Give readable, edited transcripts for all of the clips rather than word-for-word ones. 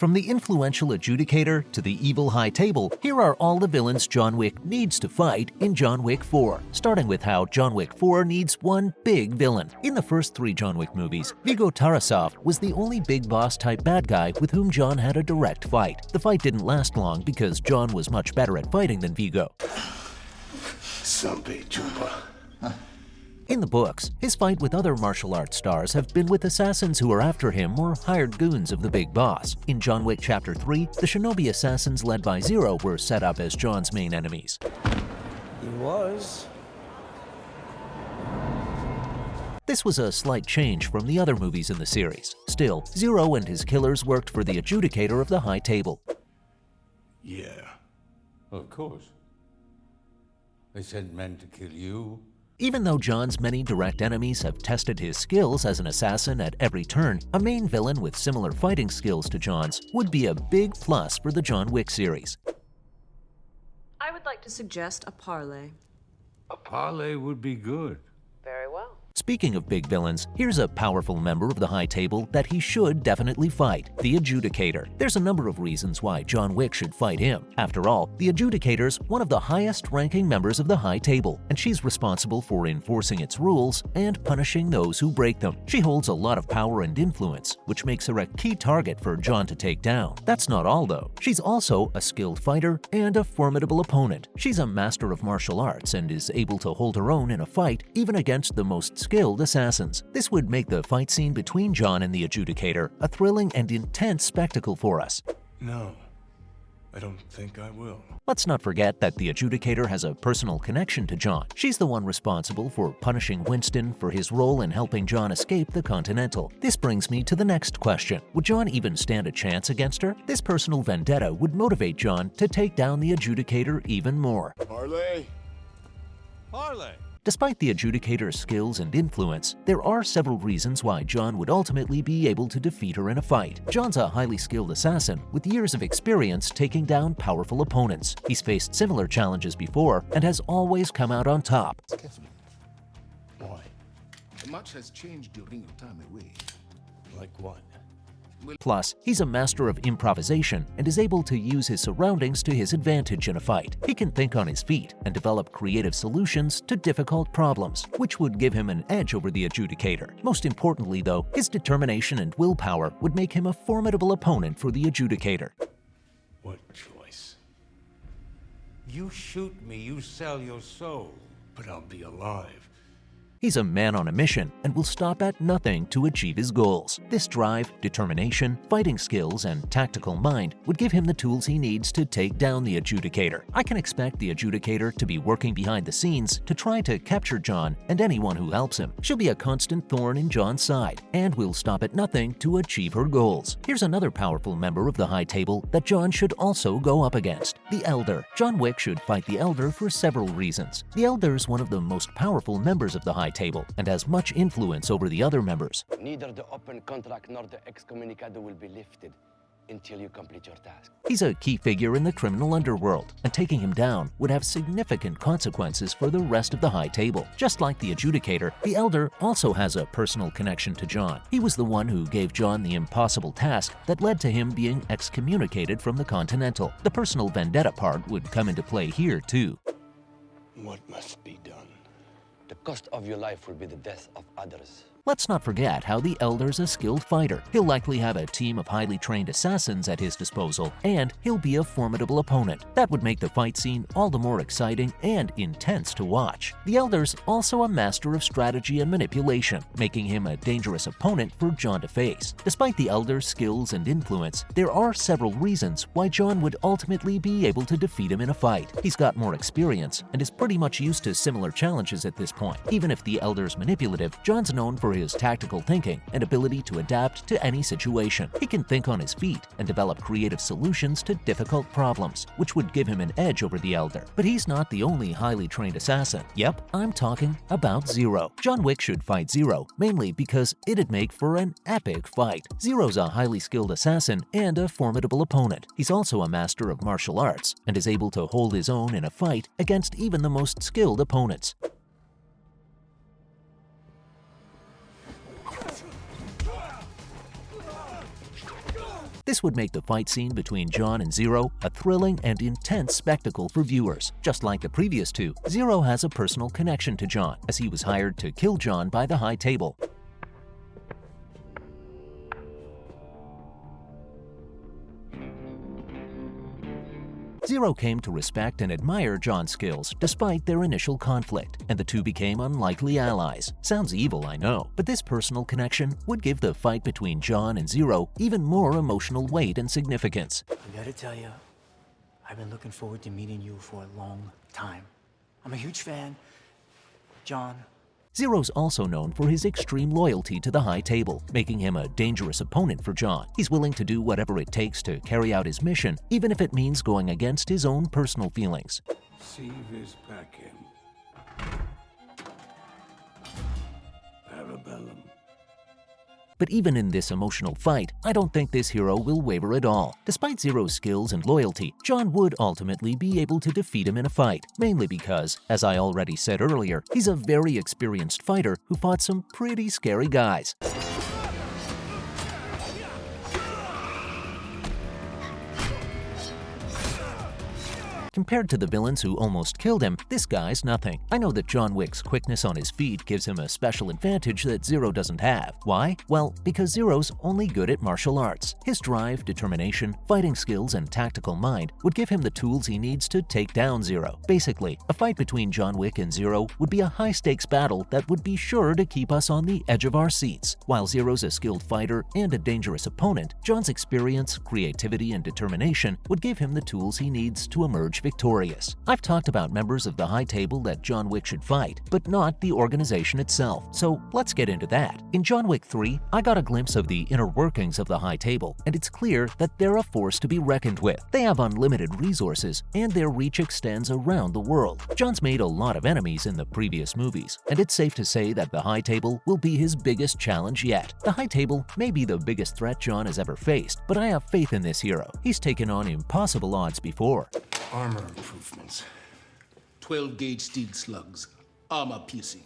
From the influential adjudicator to the evil high table, here are all the villains John Wick needs to fight in John Wick 4, starting with how John Wick 4 needs one big villain. In the first 3 John Wick movies, Viggo Tarasov was the only big boss type bad guy with whom John had a direct fight. The fight didn't last long because John was much better at fighting than Viggo. In the books, his fight with other martial arts stars have been with assassins who are after him or hired goons of the big boss. In John Wick Chapter 3, the shinobi assassins led by Zero were set up as John's main enemies. He was. This was a slight change from the other movies in the series. Still, Zero and his killers worked for the adjudicator of the high table. Yeah. Of course. They sent men to kill you. Even though John's many direct enemies have tested his skills as an assassin at every turn, a main villain with similar fighting skills to John's would be a big plus for the John Wick series. I would like to suggest a parlay. A parlay would be good. Very well. Speaking of big villains, here's a powerful member of the high table that he should definitely fight, the Adjudicator. There's a number of reasons why John Wick should fight him. After all, the Adjudicator's one of the highest-ranking members of the high table, and she's responsible for enforcing its rules and punishing those who break them. She holds a lot of power and influence, which makes her a key target for John to take down. That's not all, though. She's also a skilled fighter and a formidable opponent. She's a master of martial arts and is able to hold her own in a fight, even against the most skilled assassins. This would make the fight scene between John and the Adjudicator a thrilling and intense spectacle for us. No, I don't think I will. Let's not forget that the Adjudicator has a personal connection to John. She's the one responsible for punishing Winston for his role in helping John escape the Continental. This brings me to the next question. Would John even stand a chance against her? This personal vendetta would motivate John to take down the Adjudicator even more. Parlay? Parlay. Despite the Adjudicator's skills and influence, there are several reasons why John would ultimately be able to defeat her in a fight. John's a highly skilled assassin with years of experience taking down powerful opponents. He's faced similar challenges before and has always come out on top. Why? Much has changed during your time away. Like what? Plus, he's a master of improvisation and is able to use his surroundings to his advantage in a fight. He can think on his feet and develop creative solutions to difficult problems, which would give him an edge over the Adjudicator. Most importantly, though, his determination and willpower would make him a formidable opponent for the Adjudicator. What choice? You shoot me, you sell your soul. But I'll be alive. He's a man on a mission and will stop at nothing to achieve his goals. This drive, determination, fighting skills, and tactical mind would give him the tools he needs to take down the Adjudicator. I can expect the Adjudicator to be working behind the scenes to try to capture John and anyone who helps him. She'll be a constant thorn in John's side and will stop at nothing to achieve her goals. Here's another powerful member of the high table that John should also go up against, the Elder. John Wick should fight the Elder for several reasons. The Elder is one of the most powerful members of the high table and has much influence over the other members. Neither the open contract nor the excommunicado will be lifted until you complete your task. He's a key figure in the criminal underworld, and taking him down would have significant consequences for the rest of the high table. Just like the Adjudicator, the Elder also has a personal connection to John. He was the one who gave John the impossible task that led to him being excommunicated from the Continental. The personal vendetta part would come into play here, too. What must be done? The cost of your life will be the death of others. Let's not forget how the Elder's a skilled fighter. He'll likely have a team of highly trained assassins at his disposal, and he'll be a formidable opponent. That would make the fight scene all the more exciting and intense to watch. The Elder's also a master of strategy and manipulation, making him a dangerous opponent for John to face. Despite the Elder's skills and influence, there are several reasons why John would ultimately be able to defeat him in a fight. He's got more experience and is pretty much used to similar challenges at this point. Even if the Elder's manipulative, John's known for his tactical thinking and ability to adapt to any situation. He can think on his feet and develop creative solutions to difficult problems, which would give him an edge over the Elder. But he's not the only highly trained assassin. Yep, I'm talking about Zero. John Wick should fight Zero, mainly because it'd make for an epic fight. Zero's a highly skilled assassin and a formidable opponent. He's also a master of martial arts and is able to hold his own in a fight against even the most skilled opponents. This would make the fight scene between John and Zero a thrilling and intense spectacle for viewers. Just like the previous two, Zero has a personal connection to John, as he was hired to kill John by the High Table. Zero came to respect and admire John's skills despite their initial conflict, and the two became unlikely allies. Sounds evil, I know, but this personal connection would give the fight between John and Zero even more emotional weight and significance. I gotta tell you, I've been looking forward to meeting you for a long time. I'm a huge fan. John. Zero's also known for his extreme loyalty to the High Table, making him a dangerous opponent for John. He's willing to do whatever it takes to carry out his mission, even if it means going against his own personal feelings. See this back in. Parabellum. But even in this emotional fight, I don't think this hero will waver at all. Despite Zero's skills and loyalty, John would ultimately be able to defeat him in a fight, mainly because, as I already said earlier, he's a very experienced fighter who fought some pretty scary guys. Compared to the villains who almost killed him, this guy's nothing. I know that John Wick's quickness on his feet gives him a special advantage that Zero doesn't have. Why? Well, because Zero's only good at martial arts. His drive, determination, fighting skills, and tactical mind would give him the tools he needs to take down Zero. Basically, a fight between John Wick and Zero would be a high-stakes battle that would be sure to keep us on the edge of our seats. While Zero's a skilled fighter and a dangerous opponent, John's experience, creativity, and determination would give him the tools he needs to emerge victorious. I've talked about members of the High Table that John Wick should fight, but not the organization itself, so let's get into that. In John Wick 3, I got a glimpse of the inner workings of the High Table, and it's clear that they're a force to be reckoned with. They have unlimited resources, and their reach extends around the world. John's made a lot of enemies in the previous movies, and it's safe to say that the High Table will be his biggest challenge yet. The High Table may be the biggest threat John has ever faced, but I have faith in this hero. He's taken on impossible odds before. Armor improvements. 12-gauge steel slugs. Armor piercing.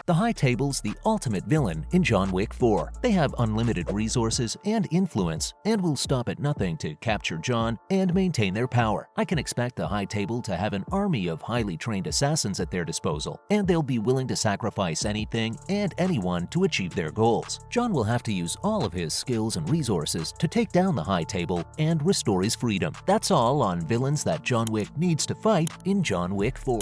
The High Table's the ultimate villain in John Wick 4. They have unlimited resources and influence, and will stop at nothing to capture John and maintain their power. I can expect the High Table to have an army of highly trained assassins at their disposal, and they'll be willing to sacrifice anything and anyone to achieve their goals. John will have to use all of his skills and resources to take down the High Table and restore his freedom. That's all on villains that John Wick needs to fight in John Wick 4.